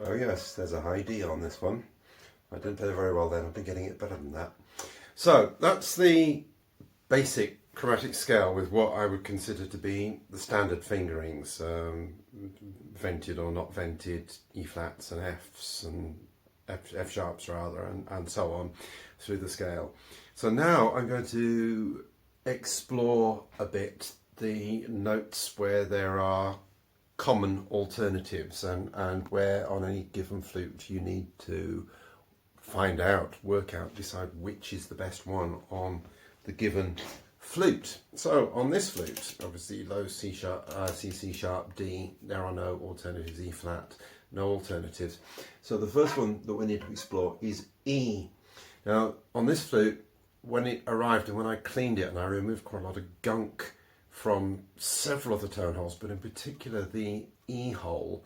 Oh yes, there's a high D on this one. I didn't play very well then, I've been getting it better than that. So that's the basic chromatic scale with what I would consider to be the standard fingerings, vented or not vented, E flats and Fs and F sharps rather, and so on through the scale. So now I'm going to explore a bit the notes where there are common alternatives and where on any given flute you need to find out, work out, decide which is the best one on the given flute. So on this flute, obviously low C sharp, C sharp, D, there are no alternatives, E flat, no alternatives. So the first one that we need to explore is E. Now on this flute, when it arrived and when I cleaned it and I removed quite a lot of gunk from several of the tone holes, but in particular the E hole,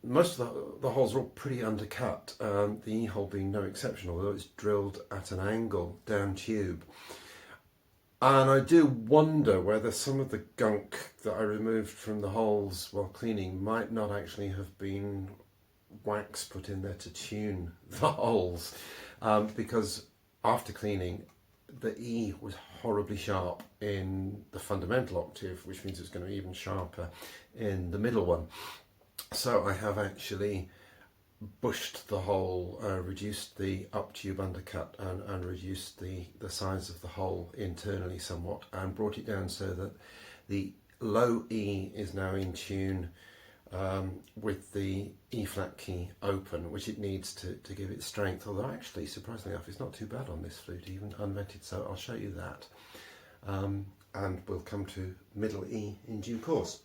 most of the holes are all pretty undercut, the E hole being no exception, although it's drilled at an angle down tube. And I do wonder whether some of the gunk that I removed from the holes while cleaning might not actually have been wax put in there to tune the holes, because after cleaning the E was horribly sharp in the fundamental octave, which means it's going to be even sharper in the middle one. So I have actually bushed the hole, reduced the up tube undercut and reduced the size of the hole internally somewhat, and brought it down so that the low E is now in tune with the E flat key open, which it needs to give it strength, although actually surprisingly enough it's not too bad on this flute, even unvented, so I'll show you that, and we'll come to middle E in due course.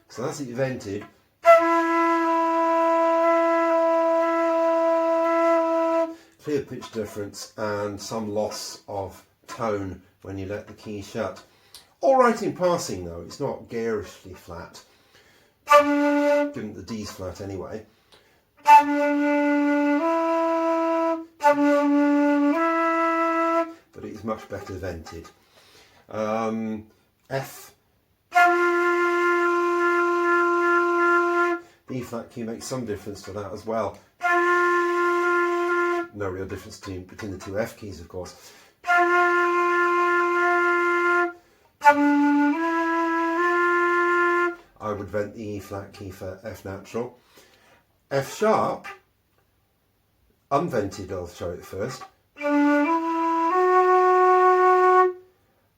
So that's it vented. Clear pitch difference and some loss of tone when you let the key shut. All right in passing though, it's not garishly flat, given the D's flat anyway. But it is much better vented. F. The E flat key makes some difference to that as well. No real difference between the two F keys, of course. I would vent the E flat key for F natural. F sharp, unvented, I'll show it first.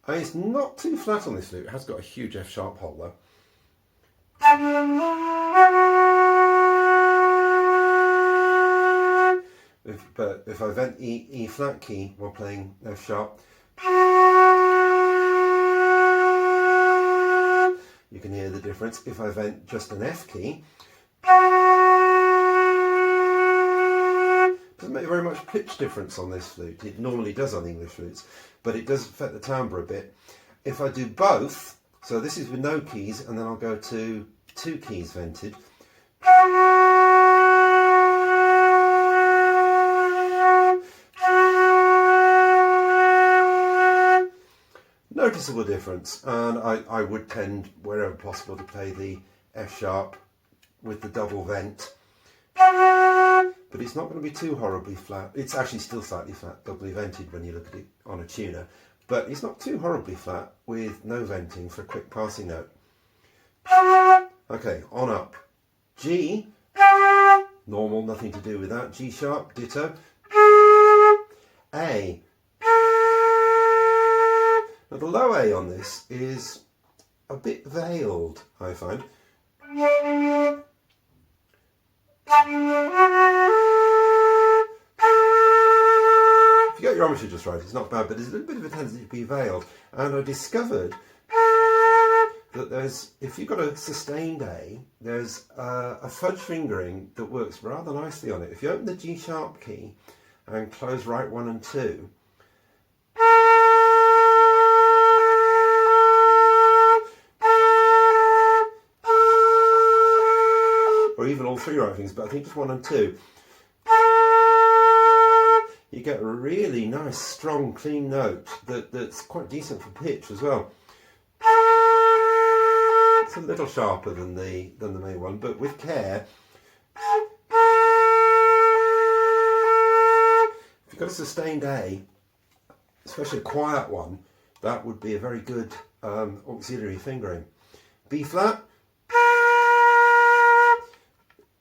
And it's not too flat on this flute, it has got a huge F sharp hole though. But if I vent E flat key while playing F sharp, you can hear the difference. If I vent just an F key, doesn't make very much pitch difference on this flute. It normally does on English flutes, but it does affect the timbre a bit. If I do both, so this is with no keys, and then I'll go to 2 keys vented. Noticeable difference, and I would tend wherever possible to play the F sharp with the double vent, but it's not going to be too horribly flat. It's actually still slightly flat, doubly vented when you look at it on a tuner, but it's not too horribly flat with no venting for a quick passing note. Okay, on up. G, normal, nothing to do with that. G sharp, ditto. A. Now the low A on this is a bit veiled, I find. If you get your armature just right, it's not bad, but there's a little bit of a tendency to be veiled. And I discovered that if you've got a sustained A, there's a fudge fingering that works rather nicely on it. If you open the G sharp key and close right 1 and 2, or even all 3 right fingers, but I think just 1 and 2, you get a really nice, strong, clean note that's quite decent for pitch as well. little sharper than the main one, but with care. If you've got a sustained A, especially a quiet one, that would be a very good auxiliary fingering. B flat,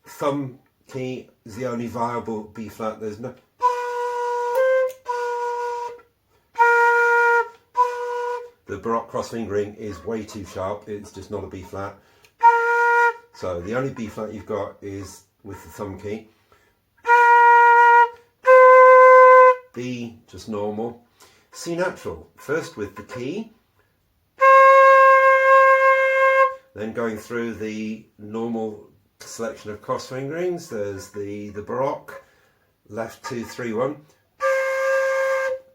thumb key is the only viable B flat. There's no. The Baroque cross fingering is way too sharp. It's just not a B flat. So the only B flat you've got is with the thumb key. B just normal. C natural, first with the key, then going through the normal selection of cross fingerings. There's the Baroque, left 2 3 1.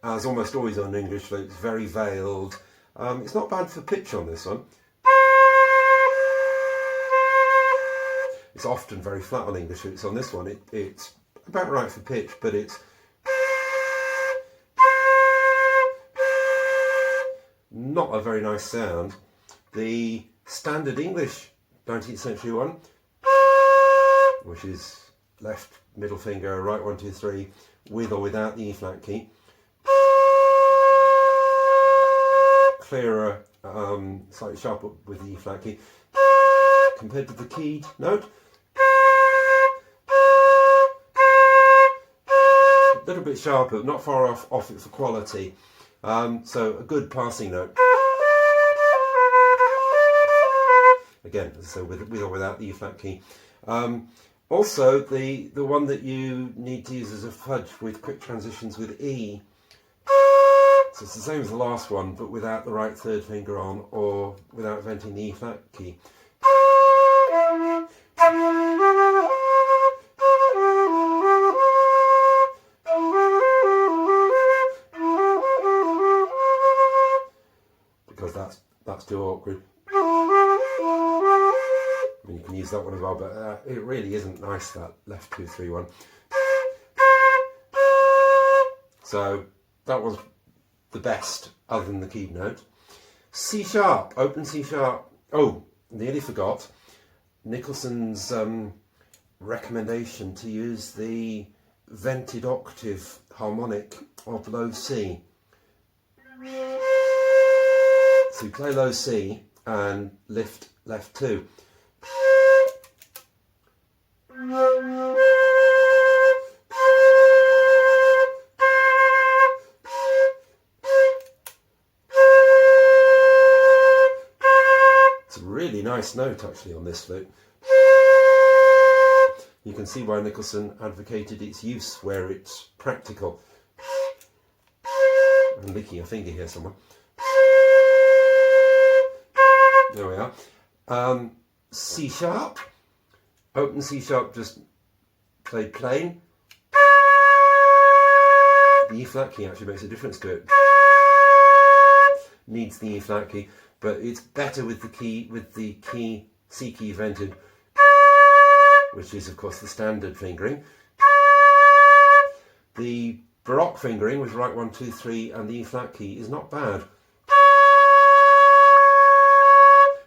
As almost always on English flute, it's very veiled. It's not bad for pitch on this one. It's often very flat on English flutes. On this one, it's about right for pitch, but it's not a very nice sound. The standard English 19th century one, which is left middle finger, right 1 2 3, with or without the E flat key. Clearer, slightly sharper with the E flat key compared to the keyed note. A little bit sharper, not far off it for quality. So a good passing note. Again, so with or without the E flat key. Also, the one that you need to use as a fudge with quick transitions with E. So it's the same as the last one, but without the right third finger on, or without venting the E flat key. Because that's too awkward. I mean, you can use that one as well, but it really isn't nice, that left 2 3 1. So that was the best other than the keyed note. C sharp, open C sharp. Oh, nearly forgot. Nicholson's recommendation to use the vented octave harmonic of low C. So you play low C and lift left 2. Really nice note actually on this flute. You can see why Nicholson advocated its use where it's practical. I'm licking a finger here somewhere. There we are. C sharp, open C sharp, just played plain. The E flat key actually makes a difference to it. Needs the E flat key. But it's better with the key C key vented, which is of course the standard fingering. The Baroque fingering with right 1 2 3 and the E flat key is not bad.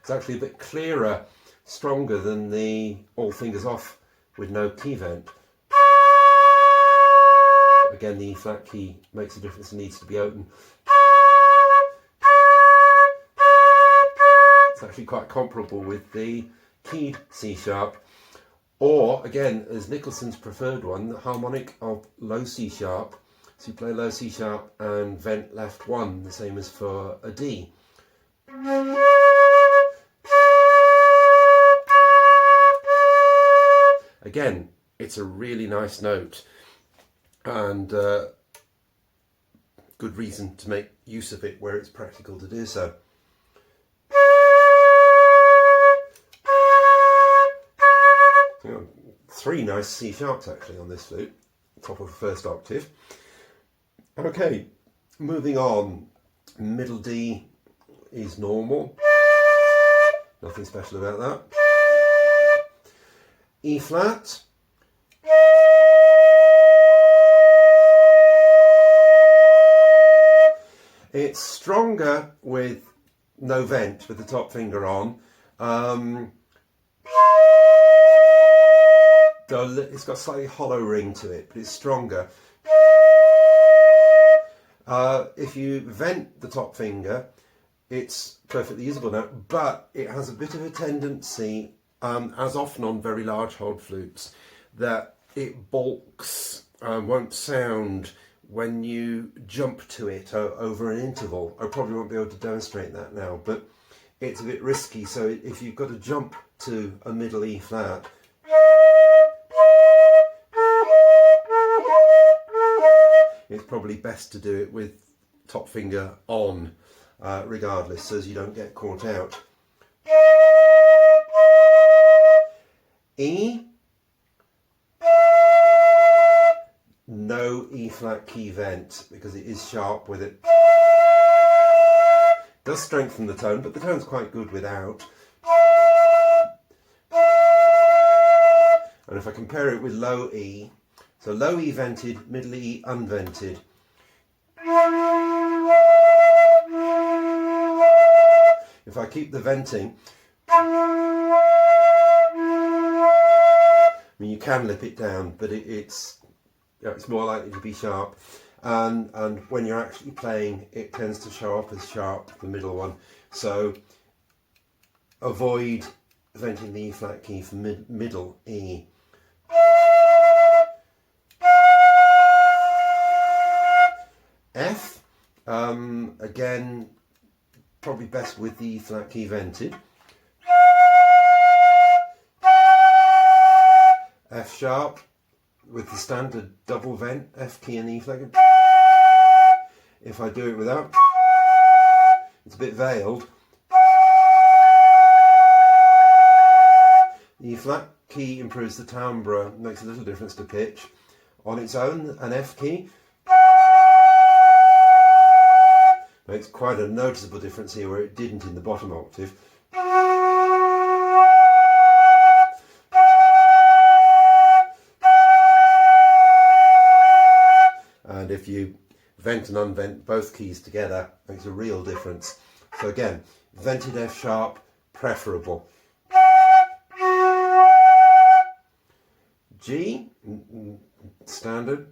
It's actually a bit clearer, stronger than the all fingers off with no key vent. Again, the E flat key makes a difference and needs to be open. Actually quite comparable with the keyed C sharp, or again as Nicholson's preferred one, the harmonic of low C sharp. So you play low C sharp and vent left 1, the same as for a D. Again, it's a really nice note and good reason to make use of it where it's practical to do so. Three nice C sharps actually on this flute, top of the first octave. Okay, moving on. Middle D is normal, nothing special about that. E flat, it's stronger with no vent, with the top finger on, It's got a slightly hollow ring to it, but it's stronger. If you vent the top finger, it's perfectly usable now, but it has a bit of a tendency, as often on very large hold flutes, that it balks, won't sound when you jump to it over an interval. I probably won't be able to demonstrate that now, but it's a bit risky. So if you've got to jump to a middle E flat, it's probably best to do it with top finger on, regardless, so as you don't get caught out. E, no E flat key vent because it is sharp with it. Does strengthen the tone, but the tone's quite good without. And if I compare it with low E, so low E vented, middle E unvented. If I keep the venting, I mean, you can lip it down, but it's more likely to be sharp. And when you're actually playing, it tends to show up as sharp, the middle one. So avoid venting the E flat key for middle E. F, again, probably best with the E flat key vented. F sharp with the standard double vent, F key and E flat. If I do it without, it's a bit veiled. The E flat key improves the timbre, makes a little difference to pitch. On its own, an F key makes quite a noticeable difference here where it didn't in the bottom octave. And if you vent and unvent both keys together, it makes a real difference. So again, vented F sharp, preferable. G, standard,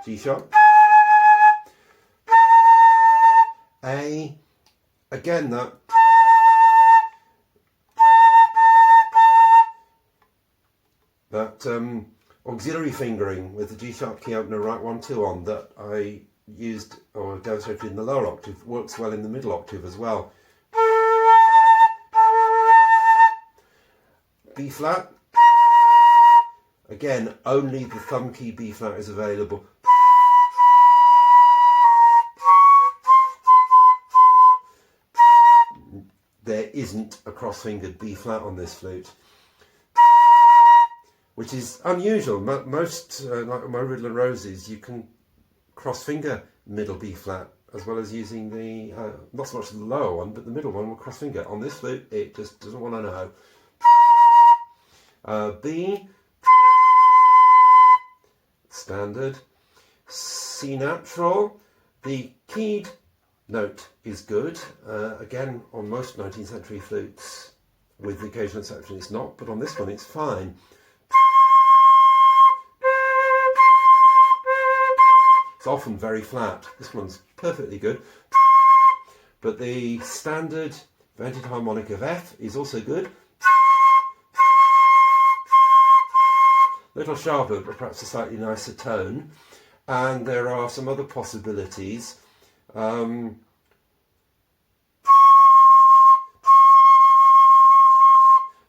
G sharp. A, again that auxiliary fingering with the G sharp key opener right 1 2 on that I used or demonstrated in the lower octave works well in the middle octave as well. B flat, again only the thumb key B flat is available. There isn't a cross-fingered B flat on this flute, which is unusual. Most, like my Riddle and Roses, you can cross-finger middle B flat as well as using the, not so much the lower one, but the middle one will cross-finger. On this flute, it just doesn't want to know. B, standard. C natural, the keyed note is good, again on most 19th century flutes, with the occasional exception it's not, but on this one it's fine. It's often very flat. This one's perfectly good, but the standard vented harmonic of F is also good. A little sharper, but perhaps a slightly nicer tone. And there are some other possibilities.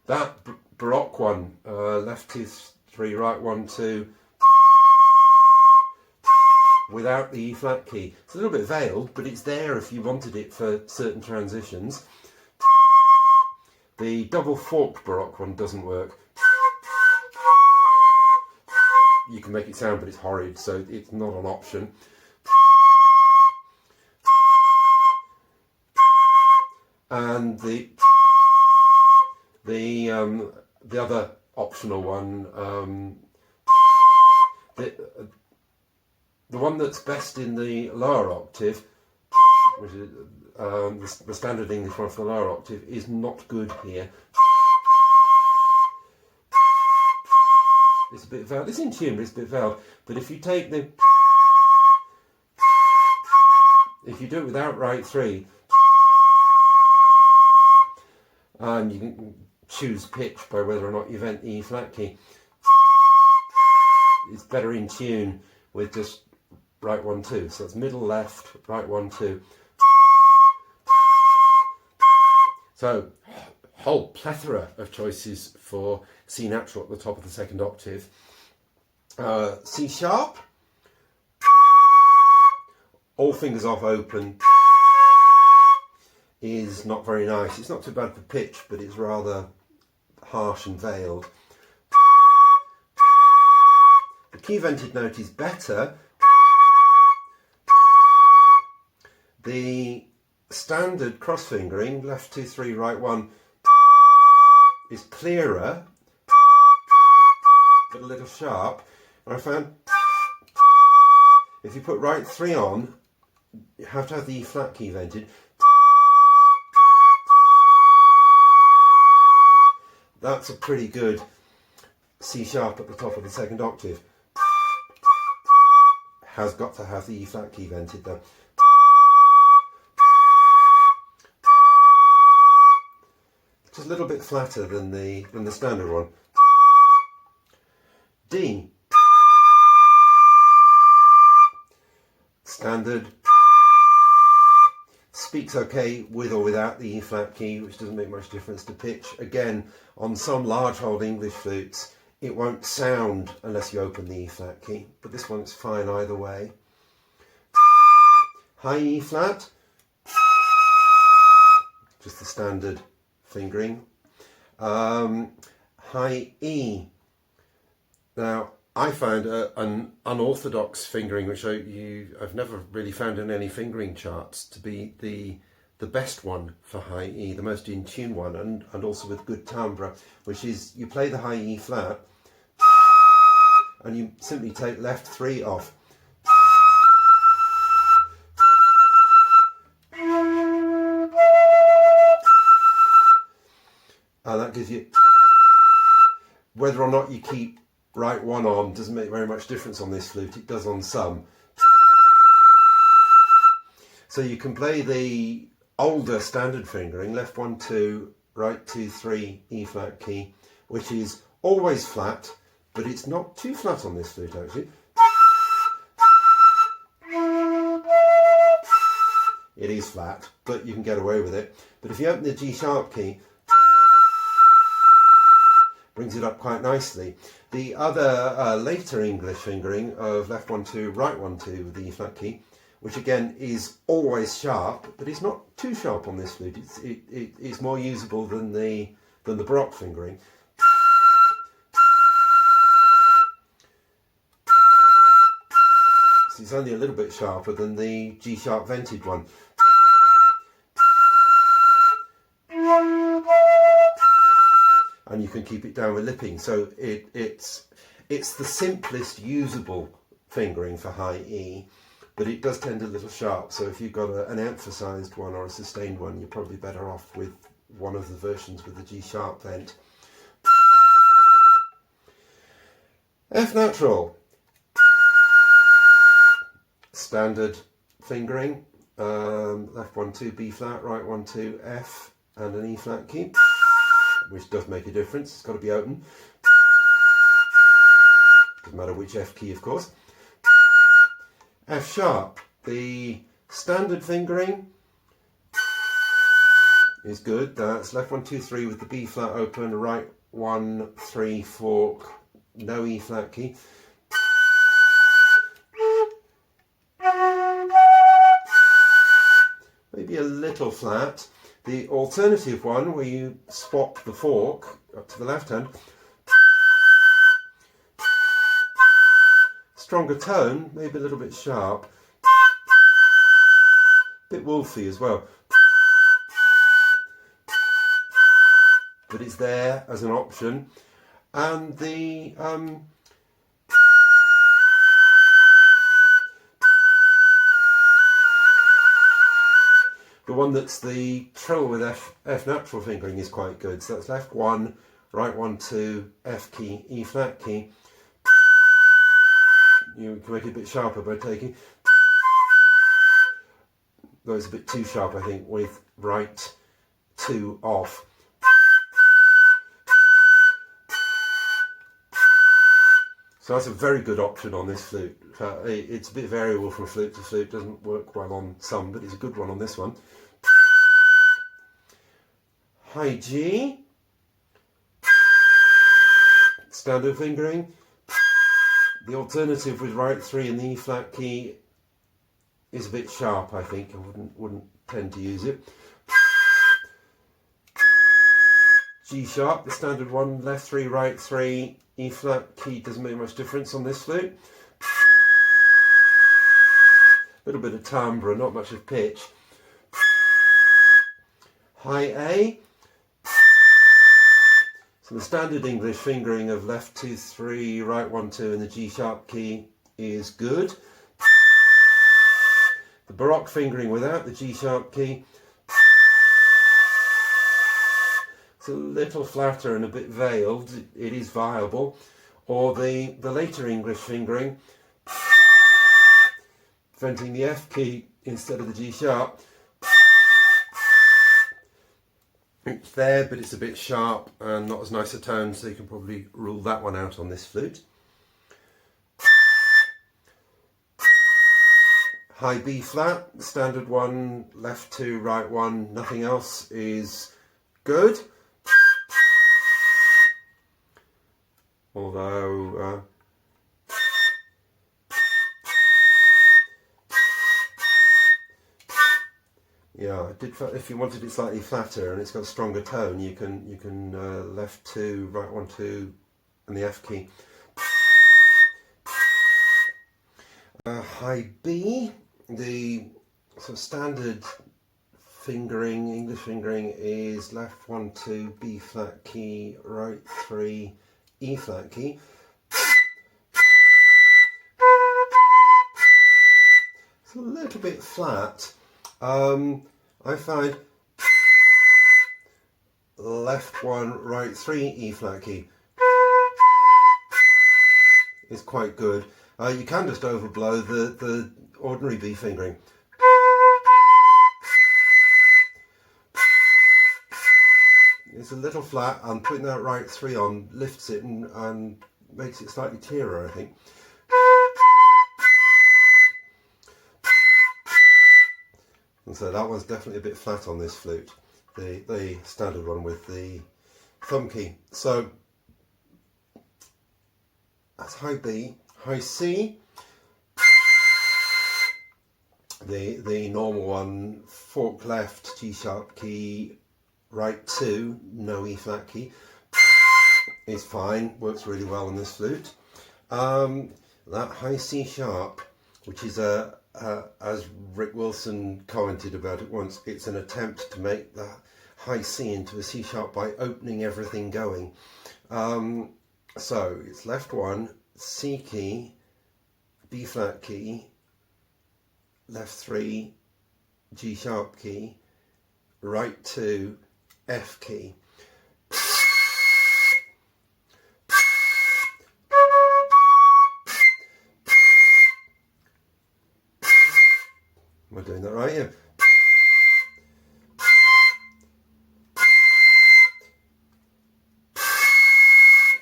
That Baroque one, left 2 3, right 1 2, without the E flat key. It's a little bit veiled, but it's there if you wanted it for certain transitions. The double forked Baroque one doesn't work. You can make it sound, but it's horrid, so it's not an option. And the other optional one, the one that's best in the lower octave, which is the standard English one for the lower octave, is not good here. It's a bit veiled. It's in tune, but it's a bit veiled. But if you take the, if you do it without right 3, and you can choose pitch by whether or not you vent the E flat key, it's better in tune with just right 1 2. So it's middle left, right 1 2. So whole plethora of choices for C natural at the top of the second octave. C sharp, all fingers off open, is not very nice. It's not too bad for pitch, but it's rather harsh and veiled. The key vented note is better. The standard cross fingering, left 2 3, right 1, is clearer, but a little sharp. And I found if you put right 3 on, you have to have the E flat key vented. That's a pretty good C sharp at the top of the second octave. Has got to have the E flat key vented though. Just a little bit flatter than the standard one. D, standard, speaks okay with or without the E flat key, which doesn't make much difference to pitch. Again, on some large old English flutes, it won't sound unless you open the E flat key, but this one's fine either way. High E flat, just the standard fingering. High E. Now, I found an unorthodox fingering, which I've never really found in any fingering charts, to be the best one for high E, the most in tune one, and also with good timbre, which is you play the high E flat and you simply take left 3 off. And that gives you, whether or not you keep right 1 on doesn't make very much difference on this flute. It does on some. So you can play the older standard fingering, left 1 2, right 2 3, E flat key, which is always flat, but it's not too flat on this flute actually. It is flat, but you can get away with it. But if you open the G sharp key, brings it up quite nicely. The other later English fingering of left 1 2, right 1 2 with the E flat key, which again is always sharp, but it's not too sharp on this flute. It's more usable than the Baroque fingering. So it's only a little bit sharper than the G sharp vented one. And you can keep it down with lipping, so it's the simplest usable fingering for high E, but it does tend a little sharp. So if you've got an emphasised one or a sustained one, you're probably better off with one of the versions with the G sharp vent. F natural, standard fingering, left 1 2, B flat, right 1 2, F, and an E flat key, which does make a difference. It's got to be open. Doesn't matter which F key, of course. F sharp, the standard fingering is good. That's left 1 2 3 with the B flat open, right 1 3 fork, no E flat key. Maybe a little flat. The alternative one, where you swap the fork up to the left hand, stronger tone, maybe a little bit sharp, bit wolfy as well, but it's there as an option. And the the one that's the trill with F natural fingering is quite good. So that's left 1, right 1, 2, F key, E flat key. You can make it a bit sharper by taking, though it's a bit too sharp I think, with right 2 off. So that's a very good option on this flute. It's a bit variable from flute to flute, doesn't work well on some, but it's a good one on this one. High G, standard fingering. The alternative with right 3 in the E flat key is a bit sharp, I think. I wouldn't tend to use it. G sharp, the standard one, left 3, right 3, E flat key doesn't make much difference on this flute. A little bit of timbre, not much of pitch. High A. So the standard English fingering of left 2, 3, right 1, 2 in the G sharp key is good. The Baroque fingering without the G sharp key, it's a little flatter and a bit veiled, it is viable. Or the later English fingering, preventing the F key instead of the G sharp. It's there, but it's a bit sharp and not as nice a tone, so you can probably rule that one out on this flute. High B flat, standard one, left 2, right 1, nothing else is good. Although yeah, if you wanted it slightly flatter and it's got a stronger tone, you can left 2, right 1, 2 and the F key. High B, the sort of standard fingering, English fingering is left 1, 2, B flat key, right 3, E flat key. It's a little bit flat. I find left 1, right 3, E flat key is quite good. You can just overblow the ordinary B fingering. It's a little flat, and putting that right 3 on lifts it and makes it slightly clearer, I think. And so that one's definitely a bit flat on this flute, the standard one with the thumb key. So that's high B. High C, the normal one, fork left, G sharp key, right 2, no E flat key, is fine, works really well on this flute. That high C sharp, which is as Rick Wilson commented about it once, it's an attempt to make the high C into a C sharp by opening everything going. So it's left 1, C key, B flat key, left 3, G sharp key, right 2, F key. Am I doing that right? Yeah.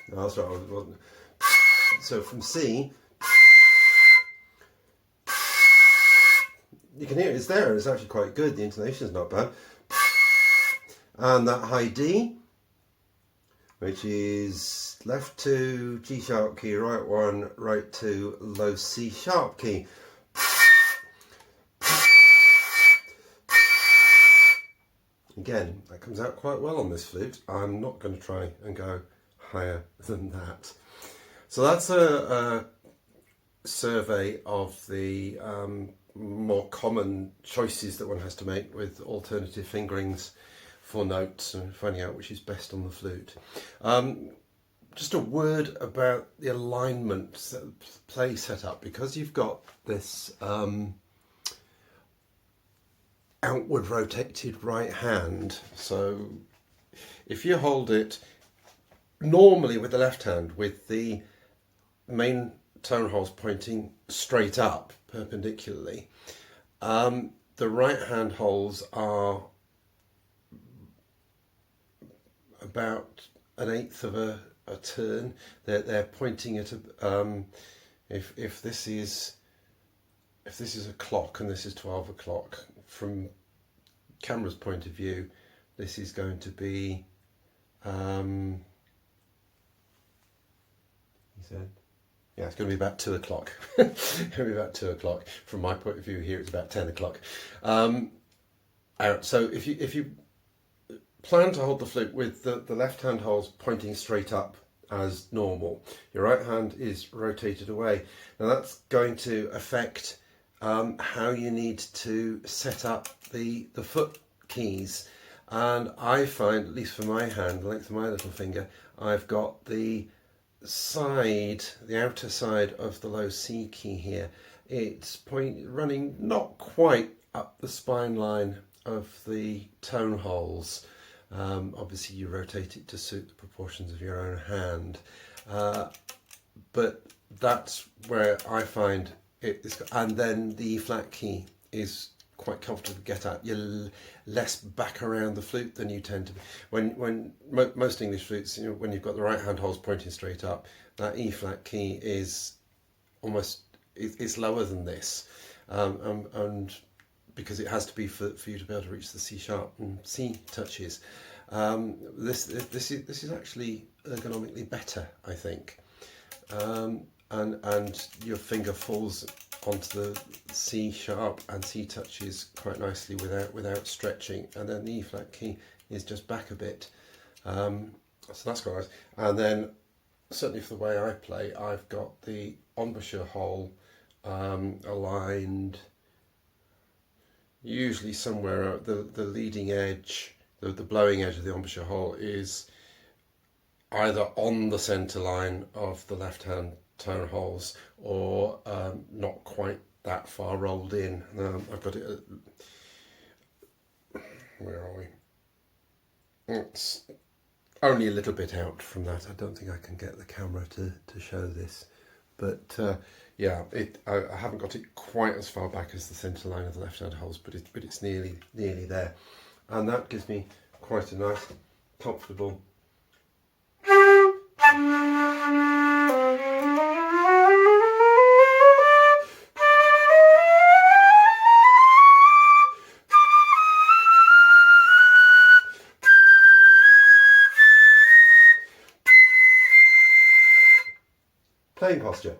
No, that's right, I wasn't. So from C, you can hear it's there, it's actually quite good, the intonation is not bad. And that high D, which is left 2, G sharp key, right 1, right 2, low C sharp key. Again, that comes out quite well on this flute. I'm not going to try and go higher than that. So that's a survey of the more common choices that one has to make with alternative fingerings for notes and finding out which is best on the flute. Just a word about the alignment, play setup, because you've got this outward rotated right hand. So if you hold it normally with the left hand with the main tone holes pointing straight up perpendicularly, the right hand holes are about an eighth of a turn. They're pointing at if this is a clock and this is 12 o'clock, from camera's point of view, this is going to be he said, yeah, it's going to be about 2 o'clock. It's going to be about 2 o'clock. From my point of view here, it's about 10 o'clock. So if you plan to hold the flute with the left hand holes pointing straight up as normal, your right hand is rotated away. Now that's going to affect how you need to set up the foot keys. And I find, at least for my hand, the length of my little finger, I've got the outer side of the low C key here. It's running not quite up the spine line of the tone holes. Obviously you rotate it to suit the proportions of your own hand, but that's where I find it is. And then the E flat key is quite comfortable to get at. You're less back around the flute than you tend to be. When most English flutes, when you've got the right hand holes pointing straight up, that E flat key is almost, it's lower than this, and because it has to be for you to be able to reach the C sharp and C touches. This is actually ergonomically better, I think, and your finger falls onto the C sharp and C touches quite nicely without stretching, and then the E flat key is just back a bit. So that's quite nice. And then certainly for the way I play, I've got the embouchure hole aligned usually somewhere at the leading edge. The blowing edge of the embouchure hole is either on the centre line of the left hand tone holes or not quite that far rolled in. I've got it where are we? It's only a little bit out from that. I don't think I can get the camera to show this, but yeah, I haven't got it quite as far back as the centre line of the left hand holes, but it's nearly there, and that gives me quite a nice, comfortable playing posture.